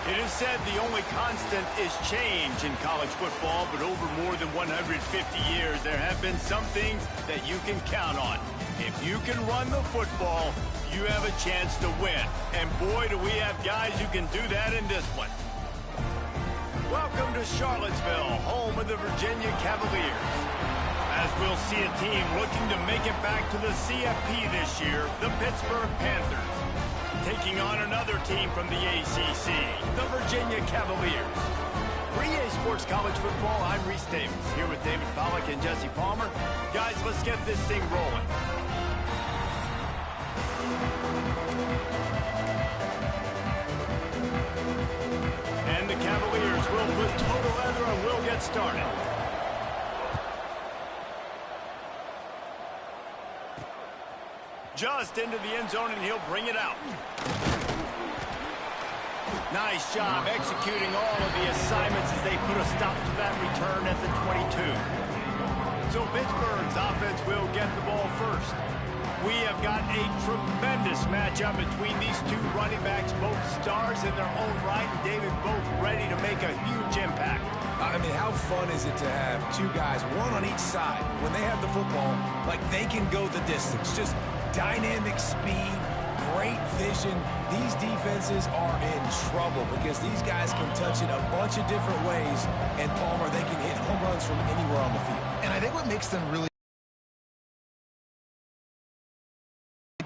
It is said the only constant is change in college football, but over more than 150 years, there have been some things that you can count on. If you can run the football, you have a chance to win. And boy, do we have guys who can do that in this one. Welcome to Charlottesville, home of the Virginia Cavaliers. As we'll see a team looking to make it back to the CFP this year, the Pittsburgh Panthers. Taking on another team from the ACC, the Virginia Cavaliers. For EA Sports College Football, I'm Reese Davis, here with David Pollack and Jesse Palmer. Guys, let's get this thing rolling. And the Cavaliers will put total leather and we'll get started. Just into the end zone, and he'll bring it out. Nice job executing all of the assignments as they put a stop to that return at the 22. So Pittsburgh's offense will get the ball first. We have got a tremendous matchup between these two running backs, both stars in their own right, and David, both ready to make a huge impact. I mean, how fun is it to have two guys, one on each side, when they have the football, like they can go the distance. Just dynamic speed, great vision. These defenses are in trouble because these guys can touch it a bunch of different ways, and Palmer, they can hit home runs from anywhere on the field. And I think what makes them really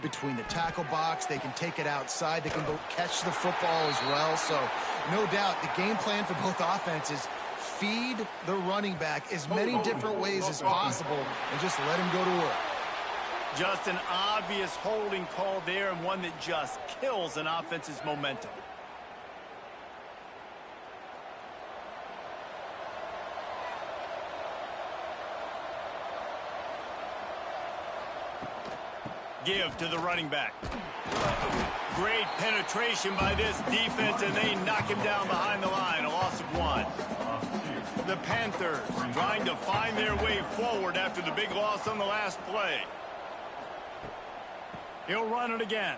between the tackle box, they can take it outside, they can go catch the football as well. So no doubt the game plan for both offenses, feed the running back as many different ways as possible and just let him go to work. Just an obvious holding call there, and one that just kills an offense's momentum. Give to the running back. Great penetration by this defense, and they knock him down behind the line. A loss of 1. The Panthers trying to find their way forward after the big loss on the last play. He'll run it again.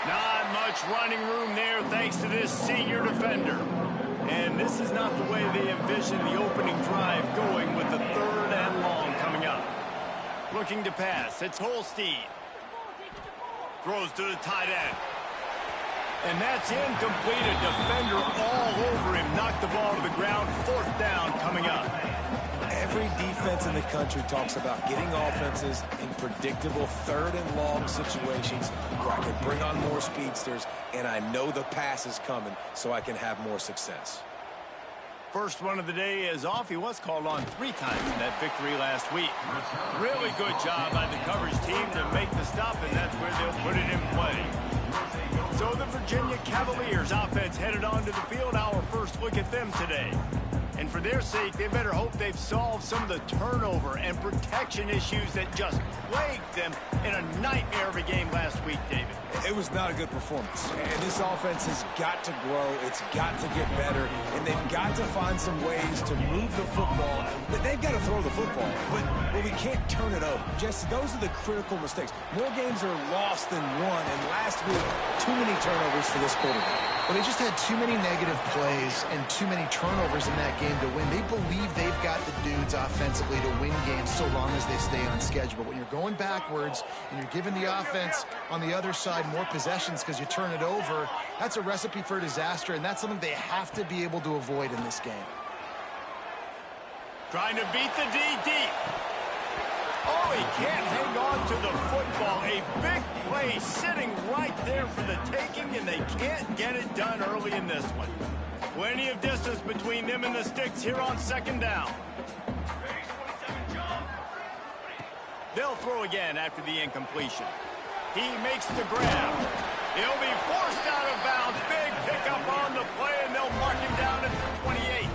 Not much running room there thanks to this senior defender. And this is not the way they envision the opening drive going with the 3rd and long coming up. Looking to pass. It's Holstein. Throws to the tight end. And that's incomplete. A defender all over him. Knocked the ball to the ground. 4th down coming up. Every defense in the country talks about getting offenses in predictable 3rd and long situations where I can bring on more speedsters, and I know the pass is coming, so I can have more success. First one of the day is off. He was called on 3 times in that victory last week. Really good job by the coverage team to make the stop, and that's where they'll put it in play. So the Virginia Cavaliers offense headed onto the field. Our first look at them today. And for their sake, they better hope they've solved some of the turnover and protection issues that just plagued them in a nightmare of a game last week, David. It was not a good performance. And this offense has got to grow. It's got to get better. And they've got to find some ways to move the football. But they've got to throw the football. But we can't turn it over. Jesse, those are the critical mistakes. More games are lost than won. And last week, too many turnovers for this quarterback. Well, they just had too many negative plays and too many turnovers in that game to win. They believe they've got the dudes offensively to win games so long as they stay on schedule. But when you're going backwards and you're giving the offense on the other side more possessions because you turn it over, that's a recipe for disaster, and that's something they have to be able to avoid in this game. Trying to beat the D deep. Oh, he can't hang on to the football. A big play sitting right there for the taking, and they can't get it done early in this one. Plenty of distance between them and the sticks here on 2nd down. They'll throw again after the incompletion. He makes the grab. He'll be forced out of bounds. Big pickup on the play, and they'll mark him down at the 28.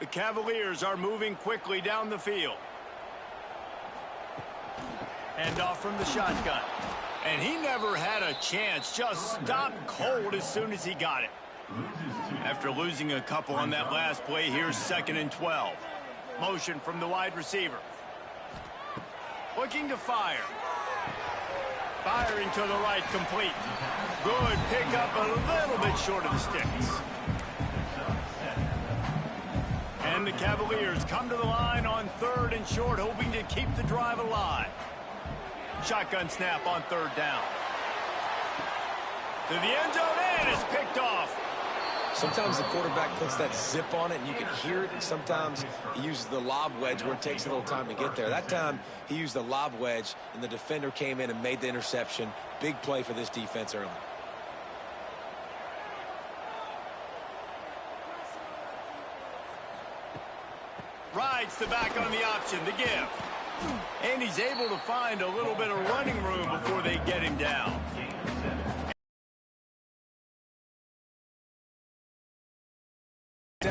The Cavaliers are moving quickly down the field. Hand off from the shotgun. And he never had a chance. Just stopped cold as soon as he got it. After losing a couple on that last play, here's 2nd and 12. Motion from the wide receiver. Looking to fire. Firing to the right, complete. Good pickup, a little bit short of the sticks. And the Cavaliers come to the line on 3rd and short, hoping to keep the drive alive. Shotgun snap on 3rd down. To the end zone, and it's picked off. Sometimes the quarterback puts that zip on it, and you can hear it, and sometimes he uses the lob wedge where it takes a little time to get there. That time, he used the lob wedge, and the defender came in and made the interception. Big play for this defense early. Rides the back on the option, the give. And he's able to find a little bit of running room before they get him down.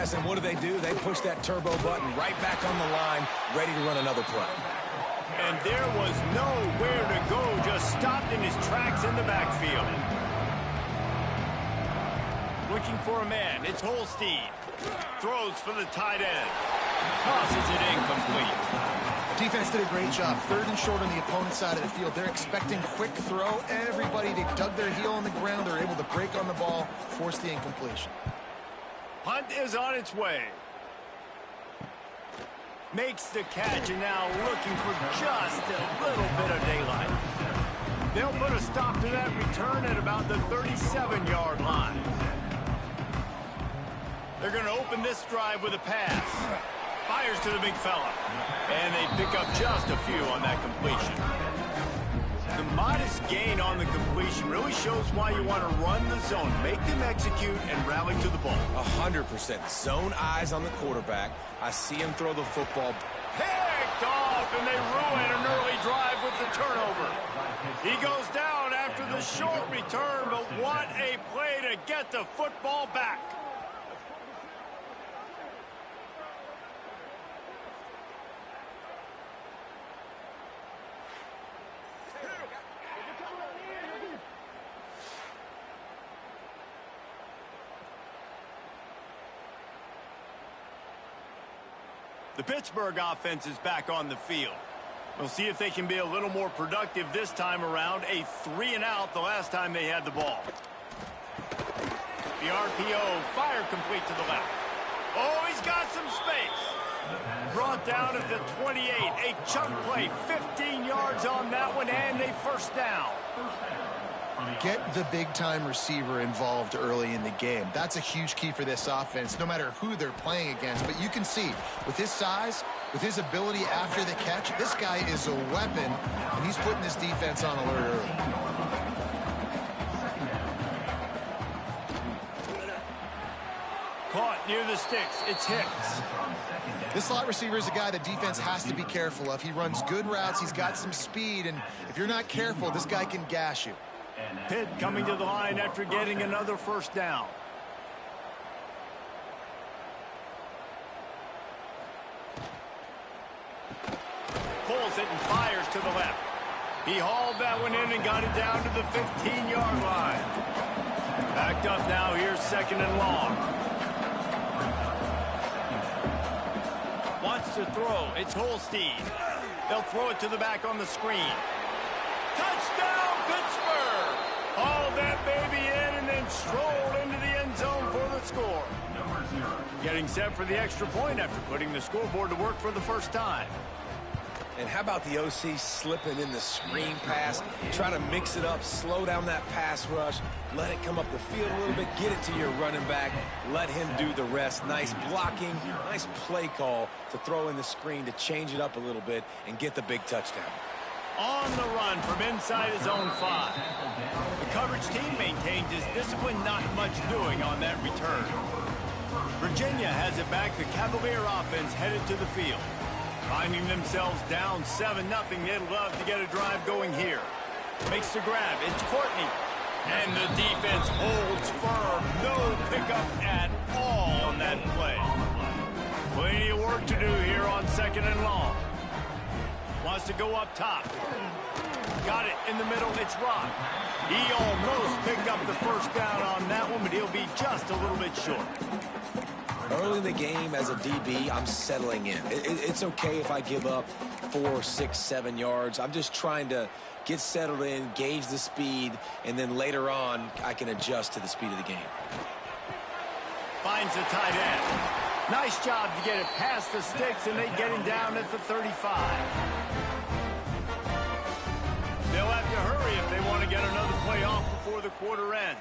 And what do? They push that turbo button right back on the line, ready to run another play. And there was nowhere to go, just stopped in his tracks in the backfield. Looking for a man, it's Holstein. Throws for the tight end. Tosses it incomplete. Defense did a great job. 3rd and short on the opponent's side of the field. They're expecting quick throw. Everybody, they dug their heel on the ground. They're able to break on the ball, force the incompletion. Punt is on its way. Makes the catch, and now looking for just a little bit of daylight. They'll put a stop to that return at about the 37-yard line. They're going to open this drive with a pass. Fires to the big fella. And they pick up just a few on that completion. The modest gain on the completion really shows why you want to run the zone, make them execute, and rally to the ball. 100%. Zone eyes on the quarterback. I see him throw the football. Picked off, and they ruin an early drive with the turnover. He goes down after the short return, but what a play to get the football back. The Pittsburgh offense is back on the field. We'll see if they can be a little more productive this time around. A 3-and-out the last time they had the ball. The RPO, fire complete to the left. Oh, he's got some space. Brought down at the 28. A chunk play, 15 yards on that one, and a 1st down. Get the big-time receiver involved early in the game. That's a huge key for this offense, no matter who they're playing against. But you can see, with his size, with his ability after the catch, this guy is a weapon, and he's putting this defense on alert early. Caught near the sticks. It's Hicks. This slot receiver is a guy the defense has to be careful of. He runs good routes. He's got some speed, and if you're not careful, this guy can gash you. Pitt coming to the line after getting another 1st down. Pulls it and fires to the left. He hauled that one in and got it down to the 15-yard line. Backed up now, here's 2nd and long. Wants to throw, it's Holstein. They'll throw it to the back on the screen. Touchdown, Pittsburgh! Hauled that baby in and then strolled into the end zone for the score. Getting set for the extra point after putting the scoreboard to work for the 1st time. And how about the OC slipping in the screen pass, try to mix it up, slow down that pass rush, let it come up the field a little bit, get it to your running back, let him do the rest. Nice blocking, nice play call to throw in the screen to change it up a little bit and get the big touchdown. On the run from inside his own 5. The coverage team maintains his discipline, not much doing on that return. Virginia has it back. The Cavalier offense headed to the field. Finding themselves down 7-0, they'd love to get a drive going here. Makes the grab. It's Courtney. And the defense holds firm. No pickup at all on that play. Plenty of work to do here on 2nd and long. Wants to go up top. Got it in the middle. It's Rock. He almost picked up the first down on that one, but he'll be just a little bit short. Early in the game as a DB, I'm settling in. It's okay if I give up 4, 6, 7 yards. I'm just trying to get settled in, gauge the speed, and then later on, I can adjust to the speed of the game. Finds the tight end. Nice job to get it past the sticks, and they get him down at the 35. They'll have to hurry if they want to get another play off before the quarter ends.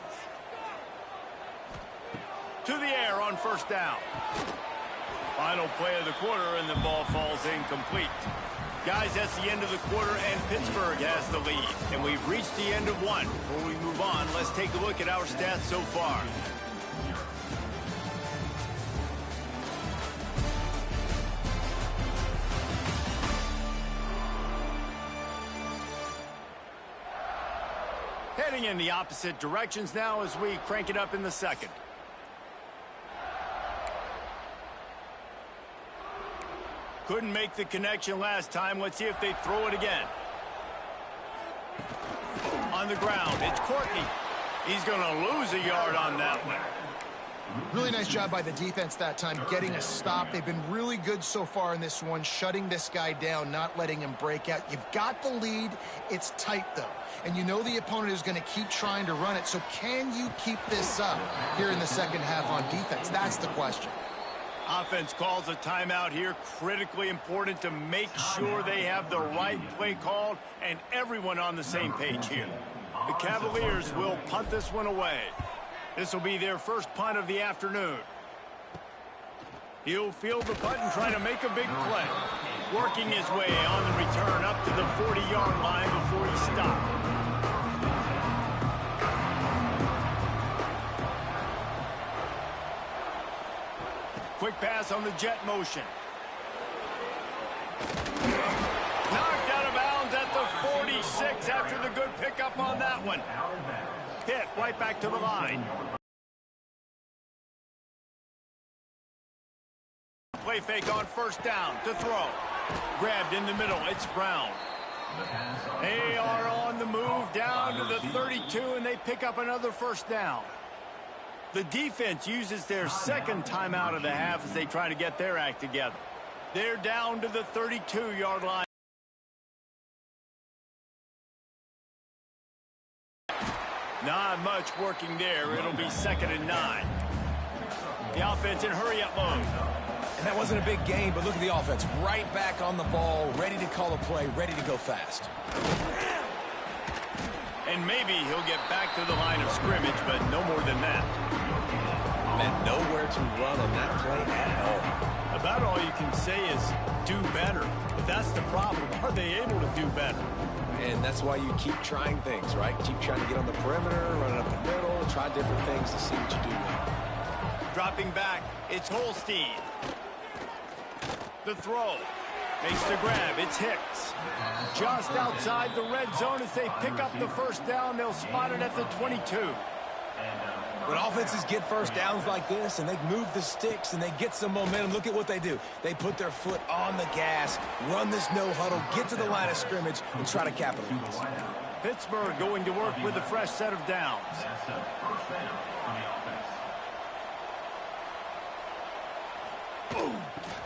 To the air on first down. Final play of the quarter, and the ball falls incomplete. Guys, that's the end of the quarter, and Pittsburgh has the lead. And we've reached the end of one. Before we move on, let's take a look at our stats so far. Heading in the opposite directions now as we crank it up in the second. Couldn't make the connection last time. Let's see if they throw it again. On the ground, it's Courtney. He's going to lose a yard on that one. Really nice job by the defense that time, getting a stop. They've been really good so far in this one, shutting this guy down, not letting him break out. You've got the lead. It's tight, though. And you know the opponent is going to keep trying to run it. So can you keep this up here in the second half on defense? That's the question. Offense calls a timeout here. Critically important to make sure they have the right play called and everyone on the same page here. The Cavaliers will punt this one away. This will be their first punt of the afternoon. He'll field the punt and try to make a big play. Working his way on the return up to the 40-yard line before he stopped. Quick pass on the jet motion. Knocked out of bounds at the 46 after the good pickup on that one. Hit right back to the line. Play fake on first down to throw. Grabbed in the middle. It's Brown. They are on the move down to the 32, and they pick up another first down. The defense uses their second timeout of the half as they try to get their act together. They're down to the 32-yard line. Not much working there. It'll be 2nd and 9. The offense in hurry-up mode. And that wasn't a big game, but look at the offense. Right back on the ball, ready to call a play, ready to go fast. And maybe he'll get back to the line of scrimmage, but no more than that. And nowhere to run on that play at all. About all you can say is do better. But that's the problem. Are they able to do better? And that's why you keep trying things, right? Keep trying to get on the perimeter, run up the middle, try different things to see what you do well. Dropping back, it's Holstein. The throw. Makes the grab. It's Hicks. Just outside the red zone as they pick up the first down. They'll spot it at the 22. When offenses get first downs like this and they move the sticks and they get some momentum, look at what they do. They put their foot on the gas, run this no huddle, get to the line of scrimmage, and try to capitalize. Pittsburgh going to work with a fresh set of downs.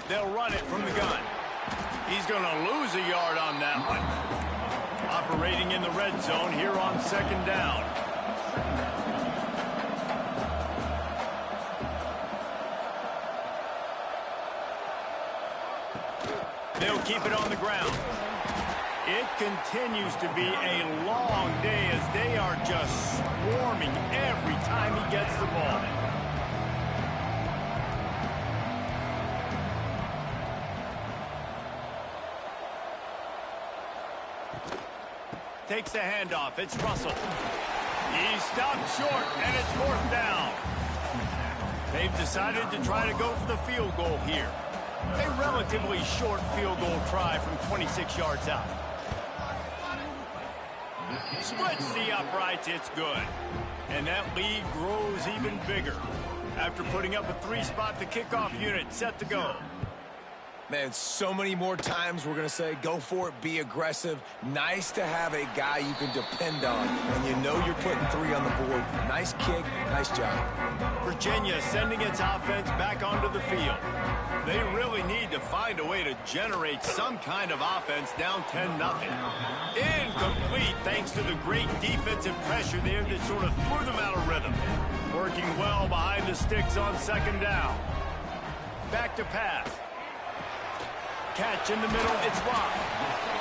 They'll run it from the gun. He's going to lose a yard on that one. Operating in the red zone here on 2nd down. They'll keep it on the ground. It continues to be a long day as they are just swarming every time he gets the ball. Takes the handoff. It's Russell. He stopped short, and it's 4th down. They've decided to try to go for the field goal here. A relatively short field goal try from 26 yards out. Splits the uprights. It's good. And that lead grows even bigger. After putting up a 3-spot, the kickoff unit set to go. Man, so many more times we're going to say, go for it, be aggressive. Nice to have a guy you can depend on, and you know you're putting 3 on the board. Nice kick, nice job. Virginia sending its offense back onto the field. They really need to find a way to generate some kind of offense down 10-0. Incomplete thanks to the great defensive pressure there that sort of threw them out of rhythm. Working well behind the sticks on 2nd down. Back to pass. Catch in the middle, it's blocked.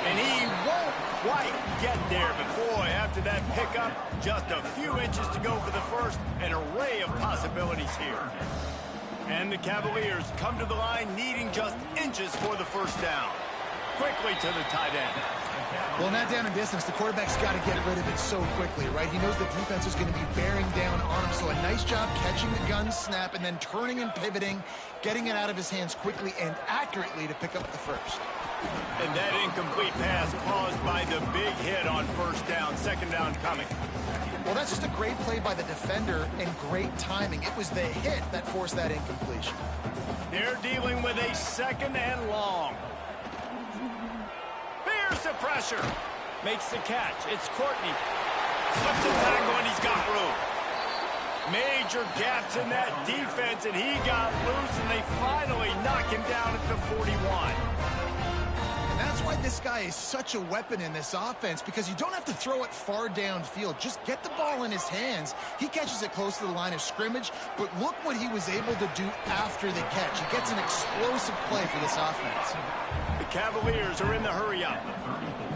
And he won't quite get there, but boy, after that pickup, just a few inches to go for the first, an array of possibilities here. And the Cavaliers come to the line needing just inches for the first down. Quickly to the tight end. Well, in that down and distance, the quarterback's got to get rid of it so quickly, right? He knows the defense is going to be bearing down on him, so a nice job catching the gun snap and then turning and pivoting, getting it out of his hands quickly and accurately to pick up the first. And that incomplete pass caused by the big hit on 1st down, 2nd down coming. Well, that's just a great play by the defender and great timing. It was the hit that forced that incompletion. They're dealing with a 2nd and long. Here's the pressure. Makes the catch. It's Courtney. Slips a tackle and he's got room. Major gaps in that defense, and he got loose, and they finally knock him down at the 41. And that's why this guy is such a weapon in this offense, because you don't have to throw it far downfield. Just get the ball in his hands. He catches it close to the line of scrimmage, but look what he was able to do after the catch. He gets an explosive play for this offense. The Cavaliers are in the hurry-up.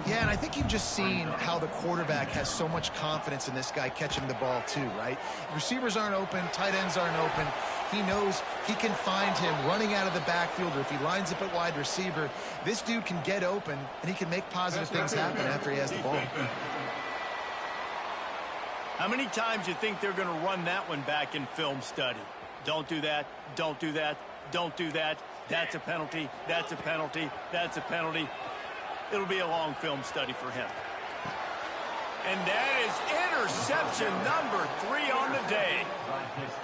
Yeah, and I think you've just seen how the quarterback has so much confidence in this guy catching the ball too, right? Receivers aren't open, tight ends aren't open. He knows he can find him running out of the backfield, or if he lines up at wide receiver, this dude can get open, and he can make positive things happen after he has the ball. How many times do you think they're going to run that one back in film study? Don't do that, don't do that, don't do that. That's a penalty, that's a penalty, that's a penalty. It'll be a long film study for him. And that is interception number 3 on the day.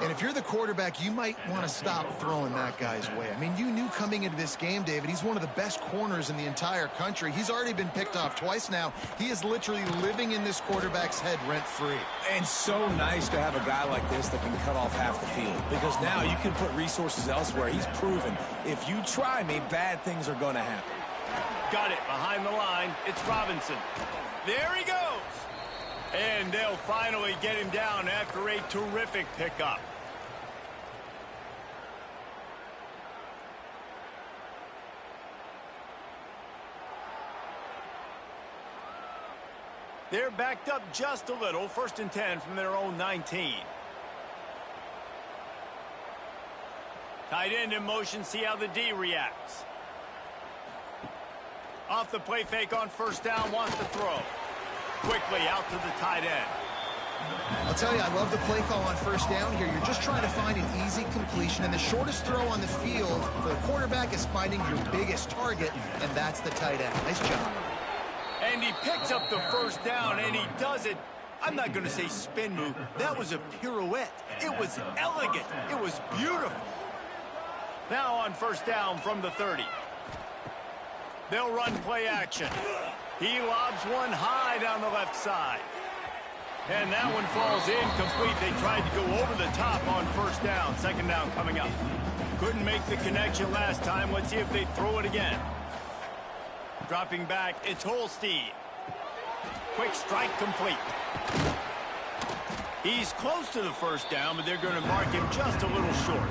And if you're the quarterback, you might want to stop throwing that guy's way. I mean, you knew coming into this game, David, he's one of the best corners in the entire country. He's already been picked off twice now. He is literally living in this quarterback's head rent-free. And so nice to have a guy like this that can cut off half the field, because now you can put resources elsewhere. He's proven if you try me, bad things are going to happen. Got it behind the line. It's Robinson. There he goes. And they'll finally get him down after a terrific pickup. They're backed up just a little. 1st and 10 from their own 19. Tight end in motion. See how the D reacts. Off the play fake on 1st down. Wants to throw. Quickly out to the tight end. I'll tell you, I love the play call on 1st down here. You're just trying to find an easy completion, and the shortest throw on the field for the quarterback is finding your biggest target, and that's the tight end. Nice job. And he picks up the 1st down, and he does it. I'm not going to say spin move. That was a pirouette. It was elegant. It was beautiful. Now on 1st down from the 30. They'll run play action. He lobs one high down the left side. And that one falls incomplete. They tried to go over the top on 1st down. 2nd down coming up. Couldn't make the connection last time. Let's see if they throw it again. Dropping back, it's Holstein. Quick strike complete. He's close to the 1st down, but they're going to mark him just a little short.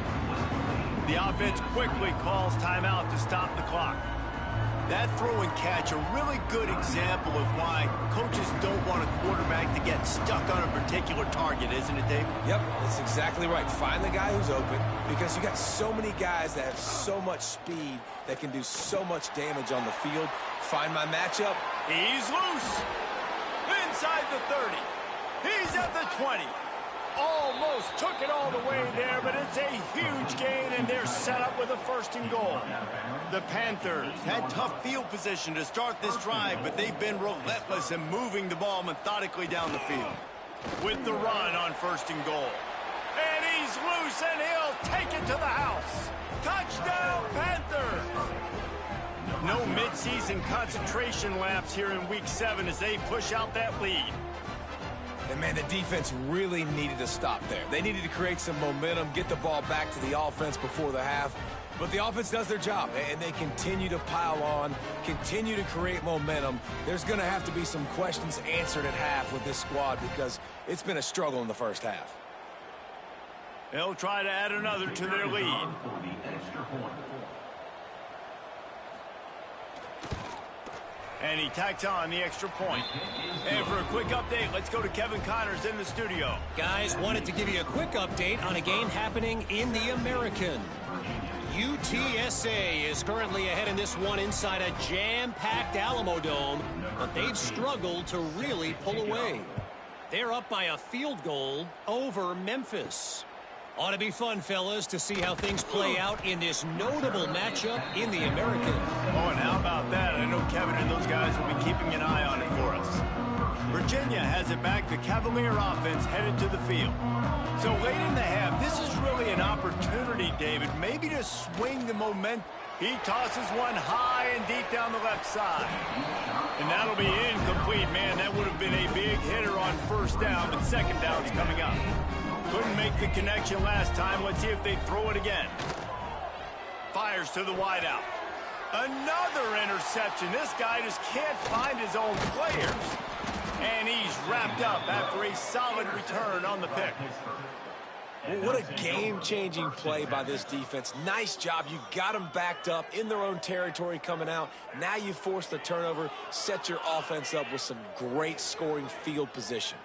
The offense quickly calls timeout to stop the clock. That throw and catch, a really good example of why coaches don't want a quarterback to get stuck on a particular target, isn't it, Dave? Yep, that's exactly right. Find the guy who's open, because you got so many guys that have so much speed that can do so much damage on the field. Find my matchup. He's loose. Inside the 30. He's at the 20. Almost took it all the way there, but it's a huge gain, and they're set up with a 1st and goal. The Panthers had tough field position to start this drive, but they've been relentless in moving the ball methodically down the field. With the run on 1st and goal. And he's loose, and he'll take it to the house. Touchdown, Panthers! No mid-season concentration laps here in Week 7 as they push out that lead. And, man, the defense really needed to stop there. They needed to create some momentum, get the ball back to the offense before the half. But the offense does their job, and they continue to pile on, continue to create momentum. There's going to have to be some questions answered at half with this squad because it's been a struggle in the first half. They'll try to add another to their lead. And he tacks on the extra point. And for a quick update, let's go to Kevin Connors in the studio. Guys, wanted to give you a quick update on a game happening in the American. UTSA is currently ahead in this one inside a jam-packed Alamo Dome, but they've struggled to really pull away. They're up by a field goal over Memphis. Ought to be fun, fellas, to see how things play out in this notable matchup in the American. Oh, and how about that? I know Kevin and those guys will be keeping an eye on it for us. Virginia has it back. The Cavalier offense headed to the field. So late in the half, this is really an opportunity, David, maybe to swing the momentum. He tosses one high and deep down the left side. And that'll be incomplete, man. That would have been a big hitter on first down, but second down's coming up. Couldn't make the connection last time. Let's see if they throw it again. Fires to the wideout. Another interception. This guy just can't find his own players. And he's wrapped up after a solid return on the pick. Well, what a game-changing play by this defense. Nice job. You got them backed up in their own territory coming out. Now you force the turnover, set your offense up with some great scoring field position.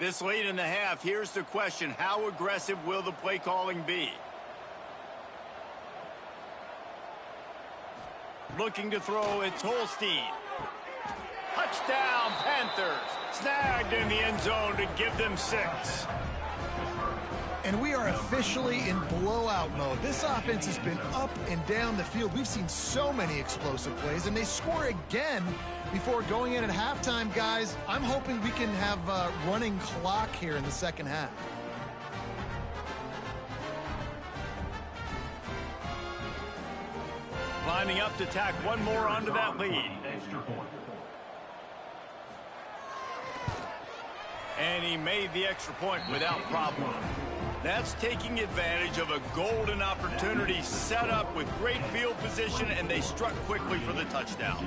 This late in the half, here's the question. How aggressive will the play calling be? Looking to throw, it's Holstein. Touchdown, Panthers. Snagged in the end zone to give them 6. And we are officially in blowout mode. This offense has been up and down the field. We've seen so many explosive plays, and they score again before going in at halftime, guys. I'm hoping we can have a running clock here in the second half. Lining up to tack one more onto that lead. And he made the extra point without problem. That's taking advantage of a golden opportunity set up with great field position, and they struck quickly for the touchdown.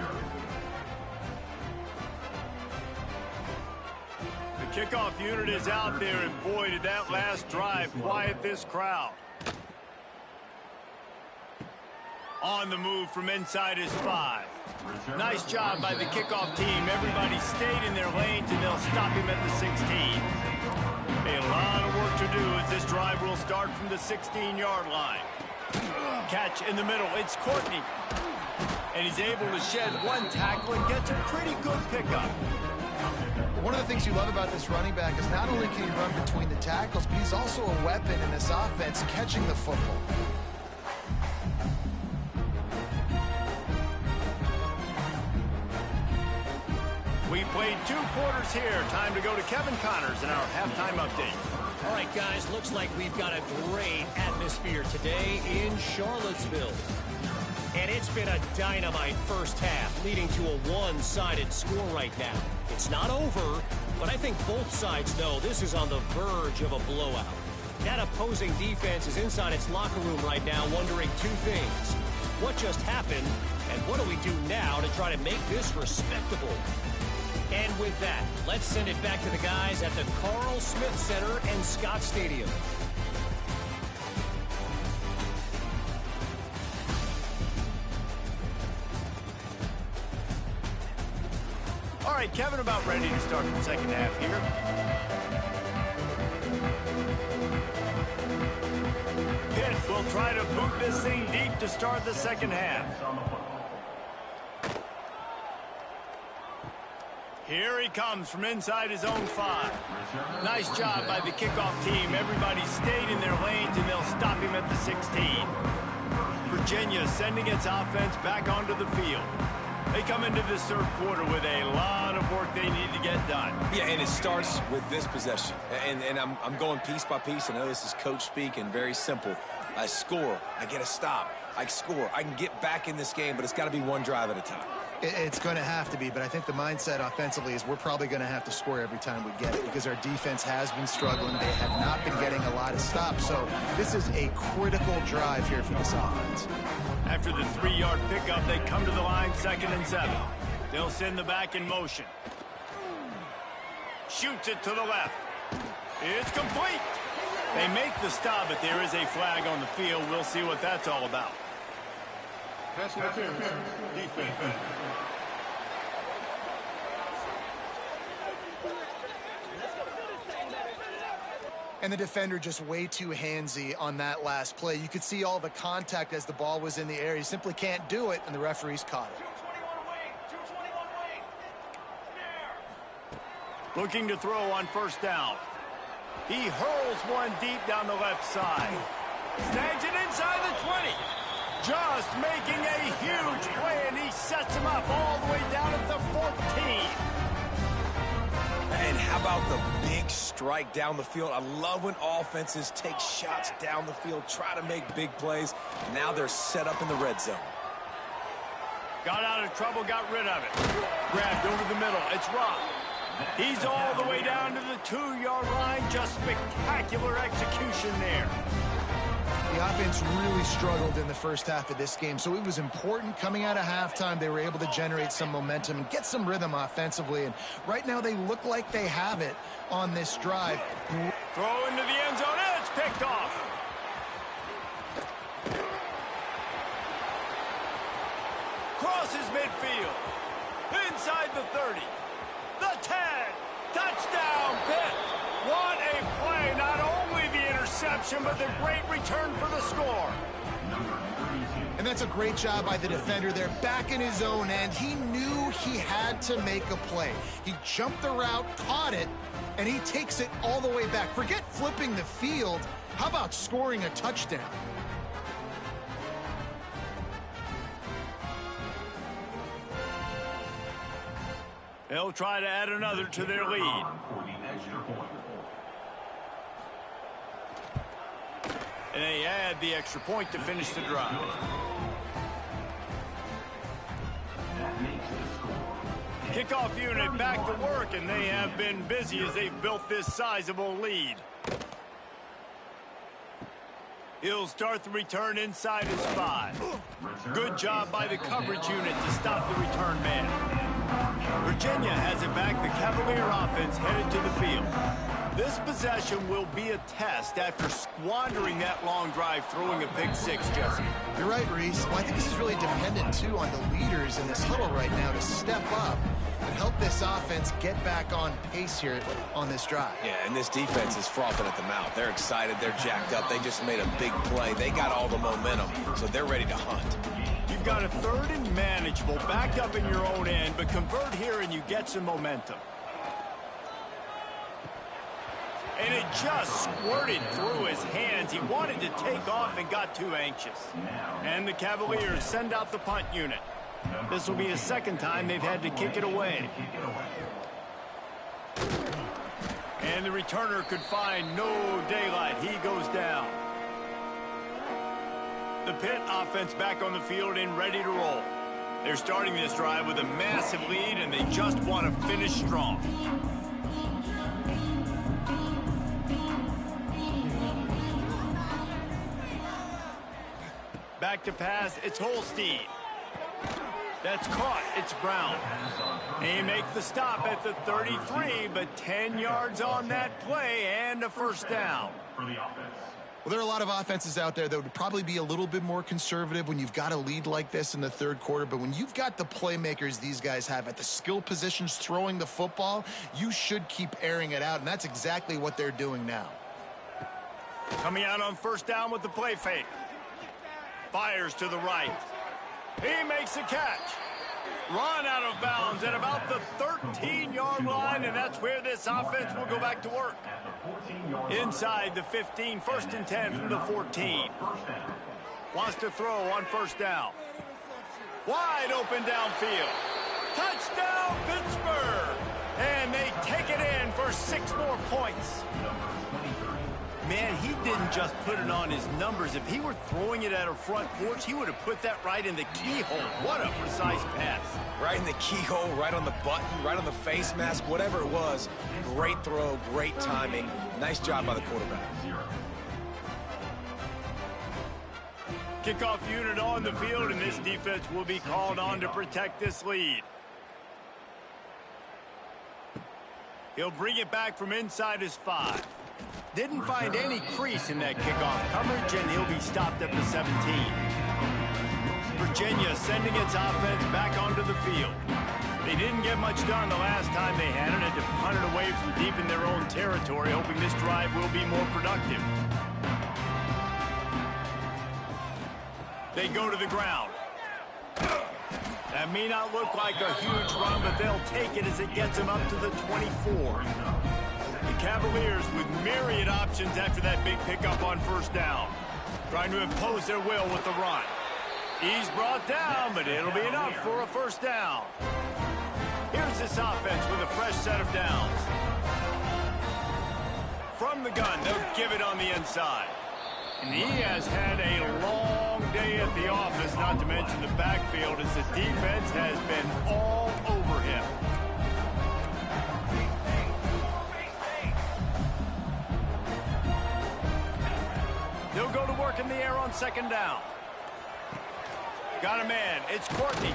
The kickoff unit is out there, and boy, did that last drive quiet this crowd. On the move from inside his 5. Nice job by the kickoff team. Everybody stayed in their lanes, and they'll stop him at the 16. A lot of work to do as this drive will start from the 16-yard line. Catch in the middle. It's Courtney. And he's able to shed one tackle and gets a pretty good pickup. One of the things you love about this running back is not only can he run between the tackles, but he's also a weapon in this offense catching the football. We played 2 quarters here. Time to go to Kevin Connors in our halftime update. All right, guys, looks like we've got a great atmosphere today in Charlottesville. And it's been a dynamite first half, leading to a one-sided score right now. It's not over, but I think both sides know this is on the verge of a blowout. That opposing defense is inside its locker room right now wondering 2 things. What just happened, and what do we do now to try to make this respectable? And with that, let's send it back to the guys at the Carl Smith Center and Scott Stadium. All right, Kevin, about ready to start the second half here. Pitt will try to boot this thing deep to start the second half. Here he comes from inside his own 5. Nice job by the kickoff team. Everybody stayed in their lanes, and they'll stop him at the 16. Virginia sending its offense back onto the field. They come into this third quarter with a lot of work they need to get done. Yeah, and it starts with this possession. And I'm going piece by piece. I know this is coach speak and very simple. I score, I get a stop, I score. I can get back in this game, but it's got to be one drive at a time. It's going to have to be, but I think the mindset offensively is we're probably going to have to score every time we get it because our defense has been struggling. They have not been getting a lot of stops, so this is a critical drive here for this offense. After the 3-yard pickup, they come to the line 2nd and 7. They'll send the back in motion. Shoots it to the left. It's complete. They make the stop, but there is a flag on the field. We'll see what that's all about. Defense. And the defender just way too handsy on that last play. You could see all the contact as the ball was in the air. He simply can't do it, and the referees caught it. Looking to throw on 1st down. He hurls one deep down the left side. Snags it inside the 20. Just making a huge play, and he sets him up all the way down at the 14. And how about the big strike down the field? I love when offenses take shots down the field, try to make big plays. Now they're set up in the red zone. Got out of trouble, got rid of it. Grabbed over the middle. It's Rock. He's all the way down to the 2-yard line. Just spectacular execution there. The offense really struggled in the first half of this game, so it was important coming out of halftime. They were able to generate some momentum and get some rhythm offensively, and right now they look like they have it on this drive. Throw into the end zone, and it's picked off. Crosses midfield. Inside the 30. The 10. Touchdown, Pitt. What a play. Not only the interception, but the great return for the score. And that's a great job by the defender there, back in his own end. He knew he had to make a play. He jumped the route, caught it, and he takes it all the way back. Forget flipping the field. How about scoring a touchdown? They'll try to add another to their lead. And they add the extra point to finish the drive. Kickoff unit back to work, and they have been busy as they've built this sizable lead. He'll start the return inside his 5. Good job by the coverage unit to stop the return man. Virginia has it back. The Cavalier offense headed to the field. This possession will be a test after squandering that long drive, throwing a pick 6, Jesse. You're right, Reese. Well, I think this is really dependent, too, on the leaders in this huddle right now to step up and help this offense get back on pace here on this drive. Yeah, and this defense is frothing at the mouth. They're excited. They're jacked up. They just made a big play. They got all the momentum, so they're ready to hunt. You've got a 3rd and manageable, backed up in your own end, but convert here and you get some momentum. And it just squirted through his hands. He wanted to take off and got too anxious. And the Cavaliers send out the punt unit. This will be the 2nd time they've had to kick it away. And the returner could find no daylight. He goes down. The Pitt offense back on the field and ready to roll. They're starting this drive with a massive lead, and they just want to finish strong. Back to pass, it's Holstein. That's caught, it's Brown. They make the stop at the 33, but 10 yards on that play and a 1st down. Well, there are a lot of offenses out there that would probably be a little bit more conservative when you've got a lead like this in the 3rd quarter, but when you've got the playmakers these guys have at the skill positions throwing the football, you should keep airing it out, and that's exactly what they're doing now. Coming out on 1st down with the play fake. Fires to the right. He makes a catch. Run out of bounds at about the 13-yard line, and that's where this offense will go back to work. Inside the 15, 1st and 10 from the 14. Wants to throw on 1st down. Wide open downfield. Touchdown, Pittsburgh! And they take it in for 6 more points. Man, he didn't just put it on his numbers. If he were throwing it at a front porch, he would have put that right in the keyhole. What a precise pass. Right in the keyhole, right on the button, right on the face mask, whatever it was. Great throw, great timing. Nice job by the quarterback. Kickoff unit on the field, and this defense will be called on to protect this lead. He'll bring it back from inside his 5. Didn't find any crease in that kickoff coverage, and he'll be stopped at the 17. Virginia sending its offense back onto the field. They didn't get much done the last time they had it, and to punt it away from deep in their own territory, hoping this drive will be more productive. They go to the ground. That may not look like a huge run, but they'll take it as it gets them up to the 24. The Cavaliers with myriad options after that big pickup on first down. Trying to impose their will with the run. He's brought down, but it'll be enough for a first down. Here's this offense with a fresh set of downs. From the gun, they'll give it on the inside. And he has had a long day at the office, not to mention the backfield, as the defense has been all over him. They'll go to work in the air on second down. Got a man. It's Courtney.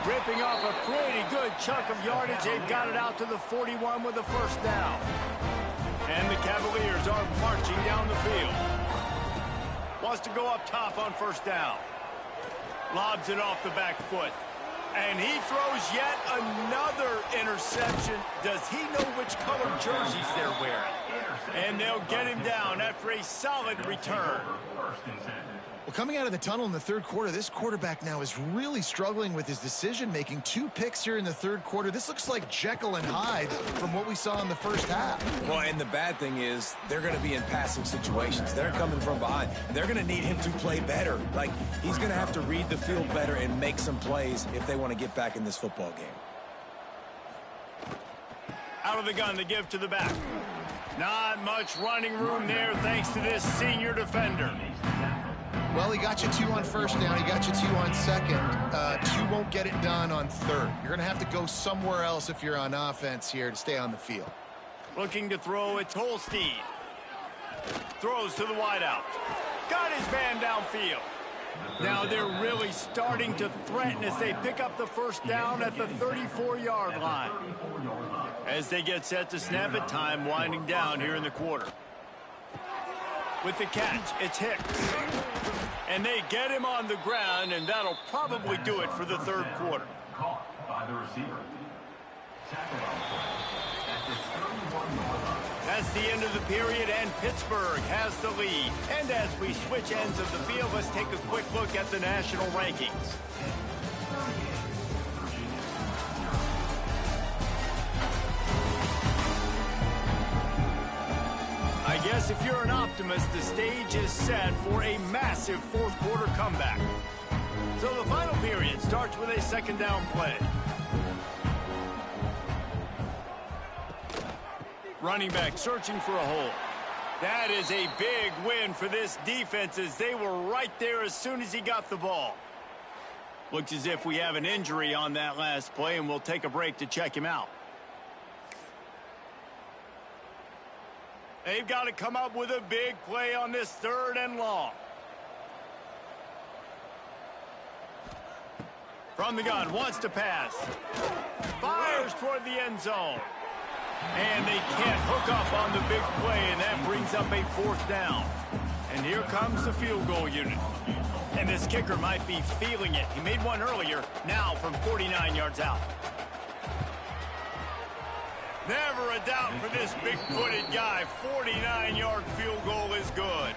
Ripping off a pretty good chunk of yardage. They've got it out to the 41 with a first down. And the Cavaliers are marching down the field. Wants to go up top on first down. Lobs it off the back foot. And he throws yet another interception. Does he know which color jerseys they're wearing? And they'll get him down after a solid return. Well, coming out of the tunnel in the third quarter, this quarterback now is really struggling with his decision-making. 2 picks here in the third quarter. This looks like Jekyll and Hyde from what we saw in the first half. Well, and the bad thing is they're going to be in passing situations. They're coming from behind. They're going to need him to play better. Like, he's going to have to read the field better and make some plays if they want to get back in this football game. Out of the gun, they give to the back. Not much running room there thanks to this senior defender. Well, he got you 2 on first down. He got you 2 on second. 2 won't get it done on third. You're going to have to go somewhere else if you're on offense here to stay on the field. Looking to throw, it's Holstein. Throws to the wideout. Got his man downfield. Now they're really starting to threaten as they pick up the first down at the 34-yard line. As they get set to snap it, time winding down here in the quarter. With the catch, it's Hicks. And they get him on the ground, and that'll probably do it for the third quarter. Caught by the receiver. That's the end of the period, and Pittsburgh has the lead. And as we switch ends of the field, let's take a quick look at the national rankings. I guess if you're an optimist, the stage is set for a massive fourth quarter comeback. So the final period starts with a second down play. Running back searching for a hole. That is a big win for this defense as they were right there as soon as he got the ball. Looks as if we have an injury on that last play, and we'll take a break to check him out. They've got to come up with a big play on this 3rd and long. From the gun, wants to pass. Fires toward the end zone. And they can't hook up on the big play, and that brings up a 4th down. And here comes the field goal unit. And this kicker might be feeling it. He made one earlier, now from 49 yards out. Never a doubt for this big-footed guy. 49-yard field goal is good.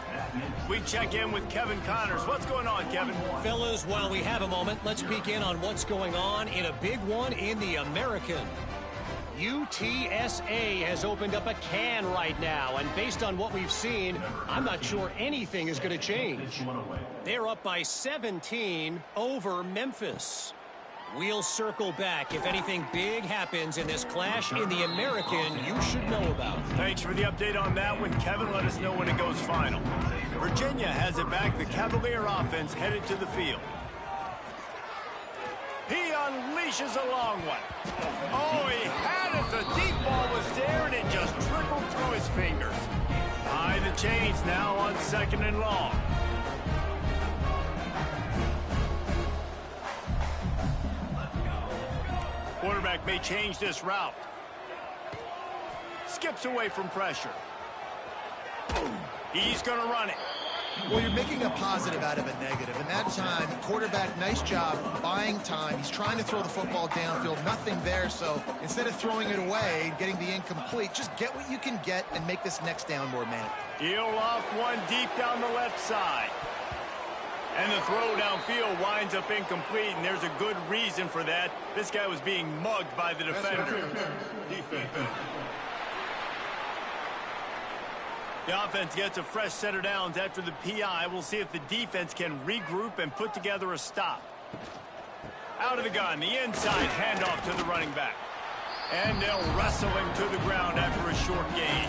We check in with Kevin Connors. What's going on, Kevin? Fellas, while we have a moment, let's peek in on what's going on in a big one in the American. UTSA has opened up a can right now, and based on what we've seen, I'm not sure anything is going to change. They're up by 17 over Memphis. We'll circle back if anything big happens in this clash in the American you should know about. Thanks for the update on that one, Kevin. Let us know when it goes final. Virginia has it back. The Cavalier offense headed to the field. He unleashes a long one. Oh, he had it. The deep ball was there, and it just trickled through his fingers. Behind the chains now on 2nd and long. Quarterback may change this route. Skips away from pressure. He's going to run it. Well, you're making a positive out of a negative. And that time, quarterback, nice job buying time. He's trying to throw the football downfield. Nothing there. So instead of throwing it away, getting the incomplete, just get what you can get and make this next down more manageable. He'll off one deep down the left side. And the throw downfield winds up incomplete, and there's a good reason for that. This guy was being mugged by the defender. The offense gets a fresh set of downs after the PI. We'll see if the defense can regroup and put together a stop. Out of the gun, the inside handoff to the running back. And they'll wrestle him to the ground after a short gain.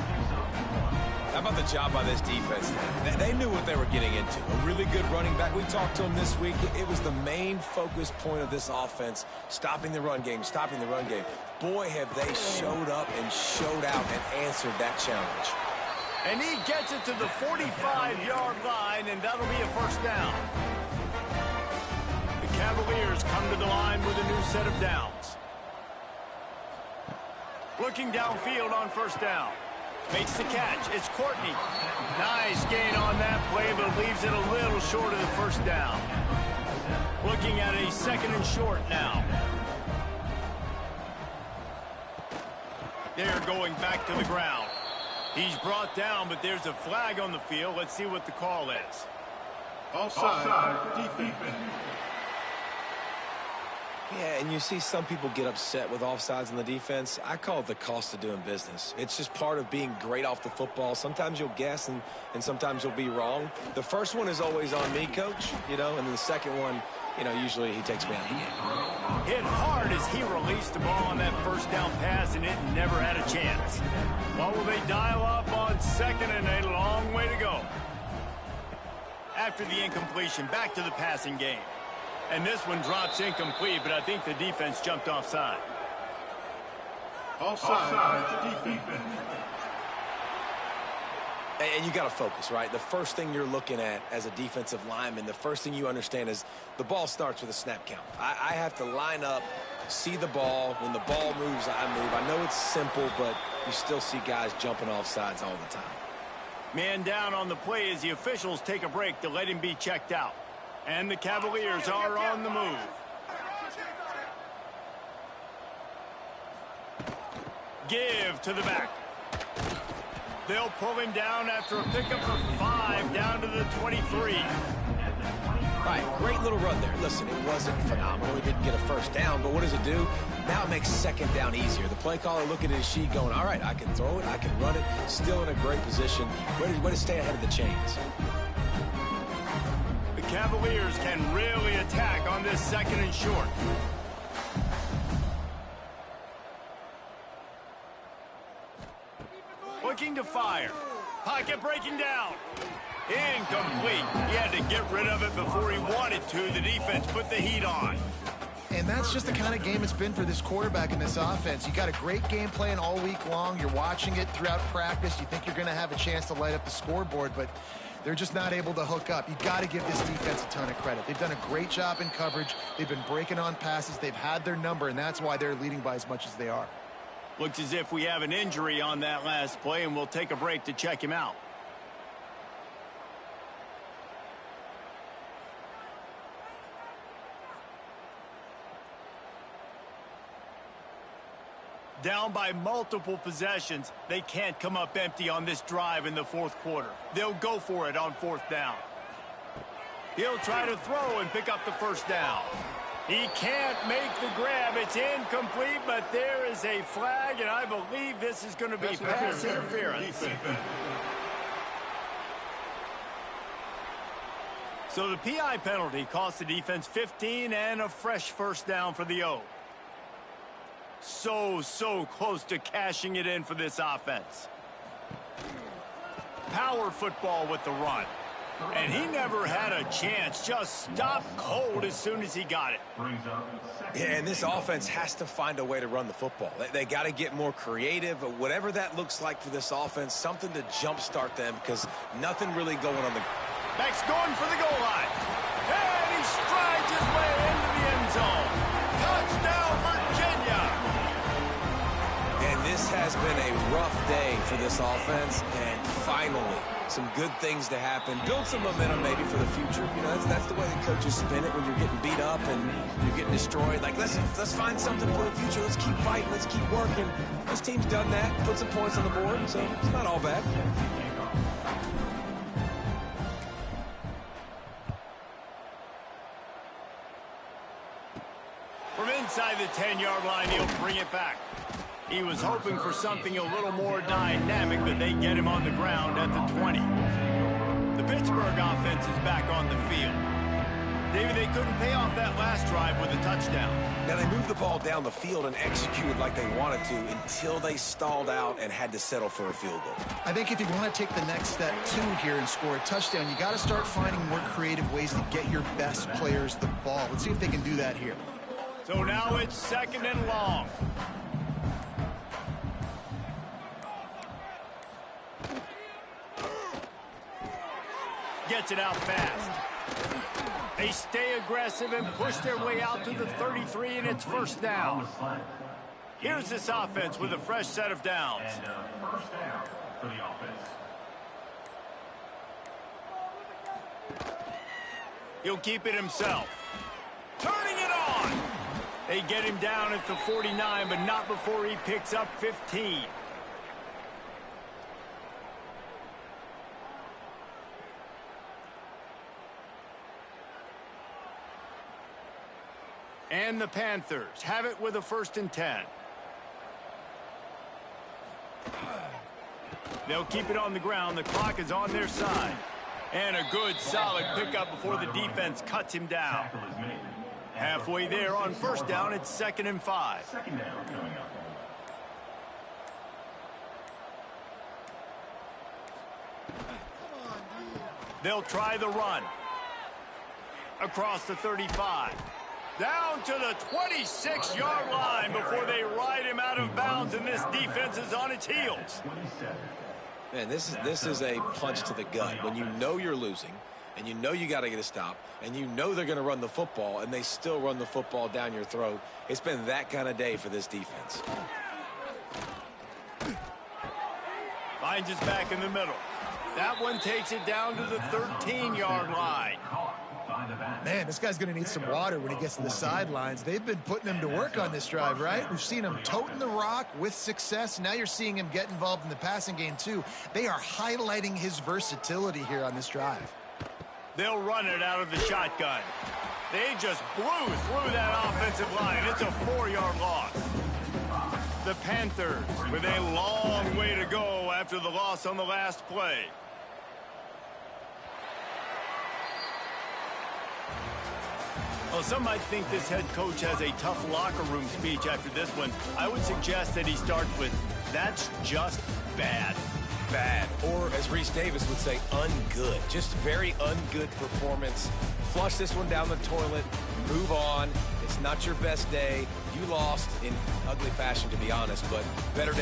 How about the job by this defense? They knew what they were getting into. A really good running back. We talked to him this week. It was the main focus point of this offense, stopping the run game, stopping the run game. Boy, have they showed up and showed out and answered that challenge. And he gets it to the 45-yard line, and that'll be a first down. The Cavaliers come to the line with a new set of downs. Looking downfield on first down. Makes the catch. It's Courtney. Nice gain on that play, but leaves it a little short of the first down. Looking at a 2nd and short now. They're going back to the ground. He's brought down, but there's a flag on the field. Let's see what the call is. Offside, defense. Yeah, and you see some people get upset with offsides in the defense. I call it the cost of doing business. It's just part of being great off the football. Sometimes you'll guess and sometimes you'll be wrong. The first one is always on me, coach, and then the second one, usually he takes me out of the game. Hit hard as he released the ball on that first down pass, and it never had a chance. What will they dial up on 2nd and a long way to go? After the incompletion, back to the passing game. And this one drops incomplete, but I think the defense jumped offside. Offside, defense. And you got to focus, right? The first thing you're looking at as a defensive lineman, the first thing you understand is the ball starts with a snap count. I have to line up, see the ball. When the ball moves, I move. I know it's simple, but you still see guys jumping off sides all the time. Man down on the play as the officials take a break to let him be checked out. And the Cavaliers are on the move. Give to the back. They'll pull him down after a pickup for 5 down to the 23. Right, great little run there. Listen, it wasn't phenomenal. He didn't get a first down, but what does it do? Now it makes 2nd down easier. The play caller looking at his sheet going, all right, I can throw it, I can run it. Still in a great position. Way to stay ahead of the chains. Cavaliers can really attack on this 2nd and short. Looking to fire. Pocket breaking down. Incomplete. He had to get rid of it before he wanted to. The defense put the heat on. And that's just the kind of game it's been for this quarterback in this offense. You got a great game plan all week long. You're watching it throughout practice. You think you're going to have a chance to light up the scoreboard, but they're just not able to hook up. You got to give this defense a ton of credit. They've done a great job in coverage. They've been breaking on passes. They've had their number, and that's why they're leading by as much as they are. Looks as if we have an injury on that last play, and we'll take a break to check him out. Down by multiple possessions, they can't come up empty on this drive in the 4th quarter. They'll go for it on 4th down. He'll try to throw and pick up the first down. He can't make the grab. It's incomplete, but there is a flag, and I believe this is going to be pass interference. So the PI penalty cost the defense 15 and a fresh first down for the O. So close to cashing it in for this offense. Power football with the run. And he never had a chance. Just stopped cold as soon as he got it. Yeah, and this offense has to find a way to run the football. They got to get more creative, whatever that looks like for this offense, something to jumpstart them because nothing really going on the... Beck's going for the goal line. And he strides his way into the end zone. Touchdown, Virginia. And this has been a rough day for this offense, and finally some good things to happen. Build some momentum maybe for the future. You know, that's the way the coaches spin it when you're getting beat up and you're getting destroyed. Like, let's find something for the future. Let's keep fighting. Let's keep working. This team's done that. Put some points on the board, so it's not all bad. From inside the 10-yard line, he'll bring it back. He was hoping for something a little more dynamic, but they get him on the ground at the 20. The Pittsburgh offense is back on the field. David, they couldn't pay off that last drive with a touchdown. Now, they moved the ball down the field and executed like they wanted to until they stalled out and had to settle for a field goal. I think if you want to take the next step, too, here and score a touchdown, you got to start finding more creative ways to get your best players the ball. Let's see if they can do that here. So now it's second and long. Gets it out fast. They stay aggressive and push their way out to the 33, and it's first down. Here's this offense with a fresh set of downs. And first down for the offense. He'll keep it himself. Turning it on. They get him down at the 49, but not before he picks up 15. And the Panthers have it with a 1st and 10. They'll keep it on the ground. The clock is on their side. And a good, solid pickup before the defense cuts him down. Halfway there on first down, it's 2nd and 5. Second down coming up. They'll try the run. Across the 35. Down to the 26-yard line before they ride him out of bounds, and this defense is on its heels. Man, this is a punch to the gut. When you know you're losing, and you know you got to get a stop, and you know they're going to run the football, and they still run the football down your throat. It's been that kind of day for this defense. Finds his back in the middle. That one takes it down to the 13-yard line. Man, this guy's going to need some water when he gets to the sidelines. They've been putting him to work on this drive, right? We've seen him toting the rock with success. Now you're seeing him get involved in the passing game, too. They are highlighting his versatility here on this drive. They'll run it out of the shotgun. They just blew through that offensive line. It's a 4-yard loss. The Panthers with a long way to go after the loss on the last play. Well, some might think this head coach has a tough locker room speech after this one. I would suggest that he starts with, "That's just bad." Bad, or as Reese Davis would say, ungood. Just very ungood performance. Flush this one down the toilet, move on. It's not your best day. You lost in ugly fashion, to be honest, but better days